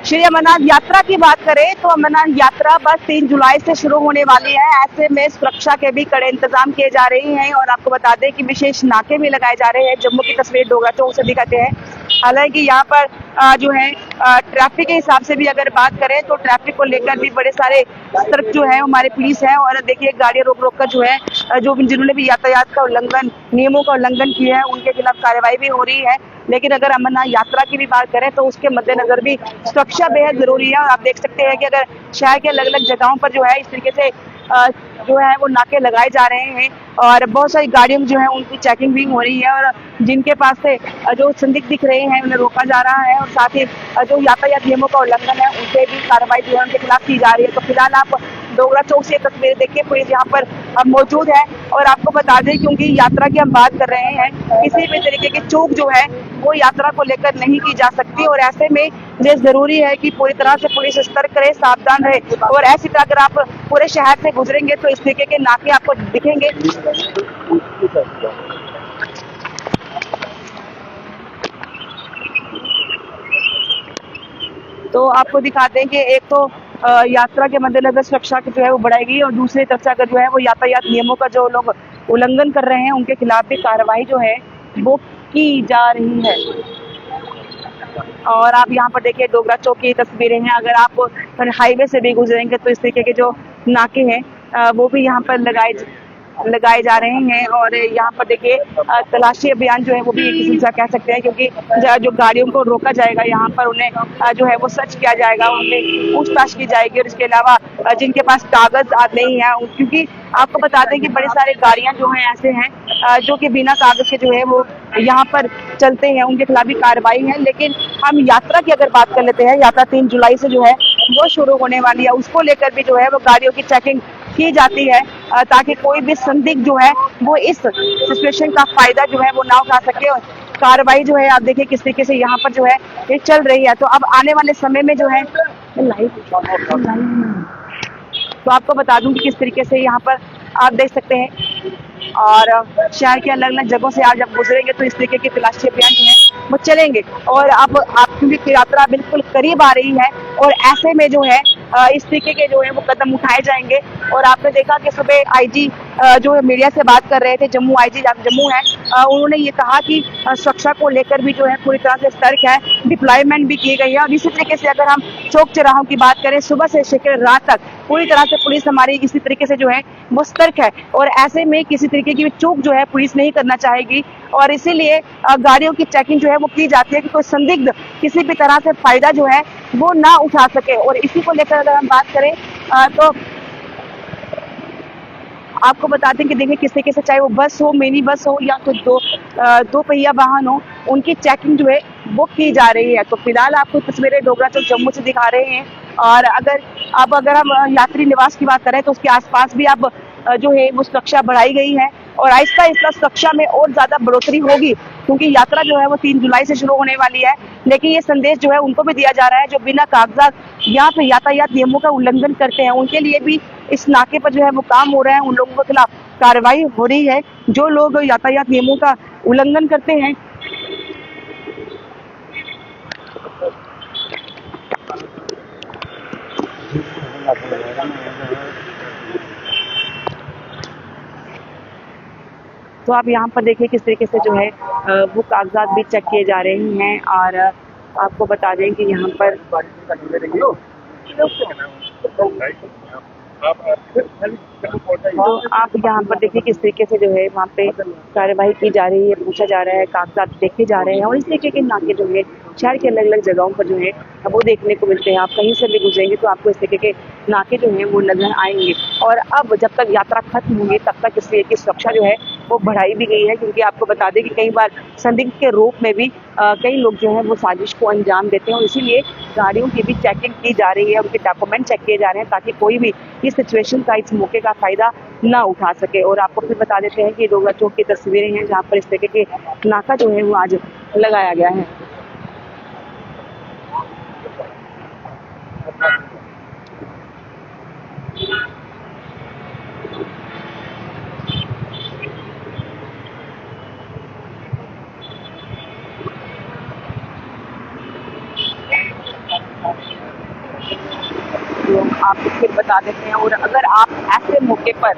श्री अमरनाथ यात्रा की बात करें तो अमरनाथ यात्रा बस 3 जुलाई से शुरू होने वाली है। ऐसे में सुरक्षा के भी कड़े इंतजाम किए जा रहे हैं और आपको बता दें कि विशेष नाके भी लगाए जा रहे हैं। जम्मू की तस्वीर डोगरा चौक से दिखाते हैं। हालांकि यहाँ पर जो है ट्रैफिक के हिसाब से भी अगर बात करें तो ट्रैफिक को लेकर भी बड़े सारे सतर्क जो है हमारे पुलिस है। और देखिए गाड़ियां रोक रोक कर जो है जिन्होंने भी यातायात का उल्लंघन, नियमों का उल्लंघन किया है उनके खिलाफ कार्रवाई भी हो रही है। लेकिन अगर अमरनाथ यात्रा की भी बात करें तो उसके मद्देनजर भी सुरक्षा बेहद जरूरी है। और आप देख सकते हैं कि अगर शहर के अलग अलग जगहों पर जो है इस तरीके से जो है वो नाके लगाए जा रहे हैं और बहुत सारी गाड़ियों में जो है उनकी चेकिंग भी हो रही है। और जिनके पास से जो संदिग्ध दिख रहे हैं उन्हें रोका जा रहा है और साथ ही जो यातायात नियमों का उल्लंघन है उनसे भी कार्रवाई जो है उनके खिलाफ की जा रही है। तो फिलहाल आप डोगरा चौक से तस्वीर देखिए, पुलिस यहाँ पर मौजूद है। और आपको बता दें क्योंकि यात्रा की हम बात कर रहे हैं, किसी भी तरीके की चूक जो है वो यात्रा को लेकर नहीं की जा सकती। और ऐसे में ये जरूरी है कि पूरी तरह से पुलिस सतर्क रहे, सावधान रहे। और ऐसी तरह अगर आप पूरे शहर से गुजरेंगे तो इस तरीके के नाके आपको दिखेंगे। तो आपको दिखा दें कि एक तो यात्रा के मद्देनजर सुरक्षा की जो है वो बढ़ाएगी और दूसरी तरफ से अगर जो है वो यातायात नियमों का जो लोग उल्लंघन कर रहे हैं उनके खिलाफ भी कार्रवाई जो है वो की जा रही है। और आप यहाँ पर देखिए डोगरा चौक की तस्वीरें हैं। अगर आप हाईवे से भी गुजरेंगे तो इस तरीके के जो नाके हैं वो भी यहाँ पर लगाए जा रहे हैं। और यहाँ पर देखिए तलाशी अभियान जो है वो भी एक किस्म से कह सकते हैं, क्योंकि जो गाड़ियों को रोका जाएगा यहाँ पर उन्हें जो है वो सर्च किया जाएगा, उनमें पूछताछ की जाएगी। और इसके अलावा जिनके पास कागज नहीं है, क्योंकि आपको बता दें कि बड़े सारे गाड़ियां जो हैं ऐसे हैं जो कि बिना कागज के जो है वो यहाँ पर चलते हैं, उनके खिलाफ भी कार्रवाई है। लेकिन हम यात्रा की अगर बात कर लेते हैं, यात्रा 3 जुलाई से जो है वो शुरू होने वाली है, उसको लेकर भी जो है वो गाड़ियों की चेकिंग की जाती है ताकि कोई भी संदिग्ध जो है वो इस सिचुएशन का फायदा जो है वो ना उठा सके। और कार्रवाई जो है आप देखिए किस तरीके से यहाँ पर जो है ये चल रही है। तो अब आने वाले समय में जो है तो आपको बता दूं कि किस तरीके से यहाँ पर आप देख सकते हैं। और शहर के अलग अलग जगहों से आप जब गुजरेंगे तो इस तरीके की तलाशी अभियान जो है वो चलेंगे। और अब आपकी यात्रा बिल्कुल करीब आ रही है और ऐसे में जो है इस तरीके के जो है वो कदम उठाए जाएंगे। और आपने देखा कि सुबह आईजी जो है मीडिया से बात कर रहे थे, जम्मू आईजी जम्मू है, उन्होंने ये कहा कि सुरक्षा को लेकर भी जो है पूरी तरह से सतर्क है, डिप्लॉयमेंट भी की गई है। और इसी तरीके से अगर हम चौक चौराहों की बात करें, सुबह से लेकर रात तक पूरी तरह से पुलिस हमारी इसी तरीके से जो है वो सतर्क है। और ऐसे में किसी तरीके की चूक जो है पुलिस नहीं करना चाहेगी और इसीलिए गाड़ियों की चेकिंग जो है वो की जाती है कि कोई संदिग्ध किसी भी तरह से फायदा जो है वो ना उठा सके। और इसी को लेकर अगर हम बात करें तो आपको बताते हैं कि देखिए किस तरीके से, चाहे वो बस हो, मिनी बस हो या तो दो पहिया वाहन हो, उनकी चेकिंग जो है वो की जा रही है। तो फिलहाल आपको तस्वीरें डोगरा चौक जम्मू से दिखा रहे हैं। और अगर हम यात्री निवास की बात करें तो उसके आसपास भी अब जो है वो सुरक्षा बढ़ाई गई है और आहिस्ता आहिस्ता सुरक्षा में और ज्यादा बढ़ोतरी होगी, क्योंकि यात्रा जो है वो 3 जुलाई से शुरू होने वाली है। लेकिन ये संदेश जो है उनको भी दिया जा रहा है जो बिना कागजात या फिर यातायात नियमों का उल्लंघन करते हैं, उनके लिए भी इस नाके पर जो है वो काम हो रहा है, उन लोगों के खिलाफ कार्रवाई हो रही है। जो लोग यातायात नियमों का उल्लंघन करते हैं तो आप यहाँ पर देखिए किस तरीके से जो है वो कागजात भी चेक किए जा रहे हैं। और आपको बता दें कि यहाँ पर तो आप यहाँ पर देखिए किस तरीके से जो है वहाँ पे कार्यवाही की जा रही है, पूछा जा रहा है, कागजात देखे जा रहे हैं। और इस तरीके के नाके जो है शहर के अलग अलग जगहों पर जो है वो देखने को मिलते हैं। आप कहीं से भी गुजरेंगे तो आपको इस तरीके के नाके जो है वो नजर आएंगे। और अब जब तक यात्रा खत्म होगी तब तक इस तरीके की सुरक्षा जो है वो बढ़ाई भी गई है, क्योंकि आपको बता दें कि कई बार संदिग्ध के रूप में भी कई लोग जो है वो साजिश को अंजाम देते हैं। और इसीलिए गाड़ियों की भी चेकिंग की जा रही है, उनके डॉक्यूमेंट चेक किए जा रहे हैं ताकि कोई भी इस सिचुएशन का, इस मौके का फायदा ना उठा सके। और आपको फिर बता देते हैं कि डोगरा चौक की तस्वीरें हैं जहाँ पर इस तरीके के नाका जो है वो आज लगाया गया है। जो आपको फिर बता देते हैं। और अगर आप ऐसे मौके पर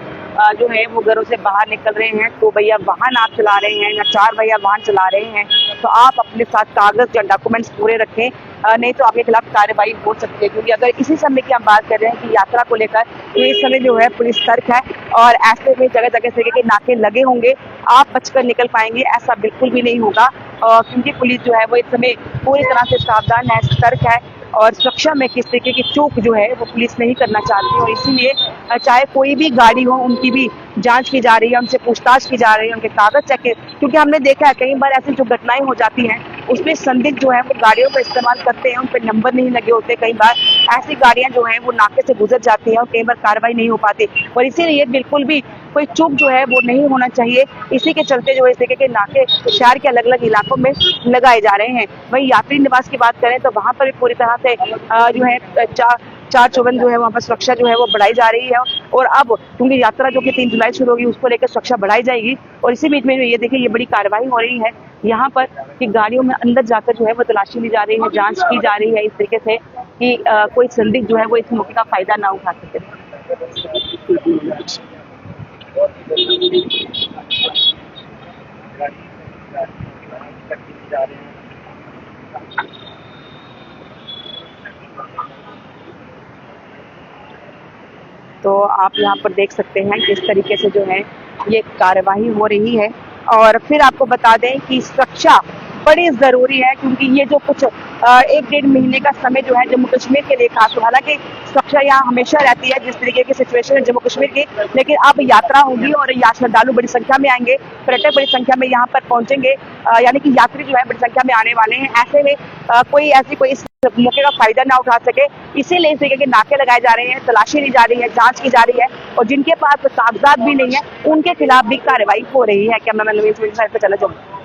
जो है वो घरों से बाहर निकल रहे हैं तो भैया वाहन आप चला रहे हैं या चार भैया वाहन चला रहे हैं तो आप अपने साथ कागज या डॉक्यूमेंट्स पूरे रखें, नहीं तो आपके खिलाफ कार्रवाई हो सकती है। क्योंकि अगर इसी समय की हम बात कर रहे हैं कि यात्रा को लेकर, तो इस समय जो है पुलिस सतर्क है और ऐसे में जगह जगह से के नाके लगे होंगे, आप बचकर निकल पाएंगे ऐसा बिल्कुल भी नहीं होगा। क्योंकि पुलिस जो है वो इस समय पूरी तरह से सावधान है, सतर्क है और सुरक्षा में किस तरीके की चूक जो है वो पुलिस नहीं करना चाहती। और इसीलिए चाहे कोई भी गाड़ी हो उनकी भी जांच की जा रही है, उनसे पूछताछ की जा रही है, उनके कागज चेक, क्योंकि हमने देखा है कई बार ऐसी जो घटनाएं हो जाती हैं उसमें संदिग्ध जो है वो गाड़ियों का इस्तेमाल करते हैं, उन पर नंबर नहीं लगे होते, कई बार ऐसी गाड़ियां जो है वो नाके से गुजर जाती हैं और कई बार कार्रवाई नहीं हो पाती। और इसीलिए बिल्कुल भी कोई चूक जो है वो नहीं होना चाहिए। इसी के चलते जो है इस तरीके के नाके शहर के अलग अलग इलाकों में लगाए जा रहे हैं। वहीं यात्री निवास की बात करें तो वहां पर भी पूरी तरह से जो है चार चौबंद जो है वहाँ पर सुरक्षा जो है वो बढ़ाई जा रही है। और अब क्योंकि यात्रा जो कि 3 जुलाई शुरू होगी उसको लेकर सुरक्षा बढ़ाई जाएगी। और इसी बीच में ये देखिए ये बड़ी कार्रवाई हो रही है यहाँ पर कि गाड़ियों में अंदर जाकर जो है वो तलाशी ली जा रही है, जांच की जा रही है इस तरीके से कि कोई संदिग्ध जो है वो इस मौके का फायदा ना उठा सके। तो आप यहाँ पर देख सकते हैं किस तरीके से जो है ये कार्यवाही हो रही है। और फिर आपको बता दें कि सुरक्षा बड़ी जरूरी है क्योंकि ये जो कुछ 1-1.5 महीने का समय जो है जम्मू कश्मीर के लिए खास, हालांकि सुरक्षा यहाँ हमेशा रहती है जिस तरीके की सिचुएशन है जम्मू कश्मीर की, लेकिन अब यात्रा होगी और श्रद्धालु बड़ी संख्या में आएंगे, पर्यटक बड़ी संख्या में यहाँ पर पहुंचेंगे, यानी कि यात्री जो है बड़ी संख्या में आने वाले हैं। ऐसे में कोई इस मौके का फायदा ना उठा सके, इसीलिए इस तरीके के नाके लगाए जा रहे हैं, तलाशी ली जा रही है, जांच की जा रही है और जिनके पास कागजात भी नहीं है उनके खिलाफ भी कार्रवाई हो रही है। कैमरामैन नवीन पे चला जाऊँ।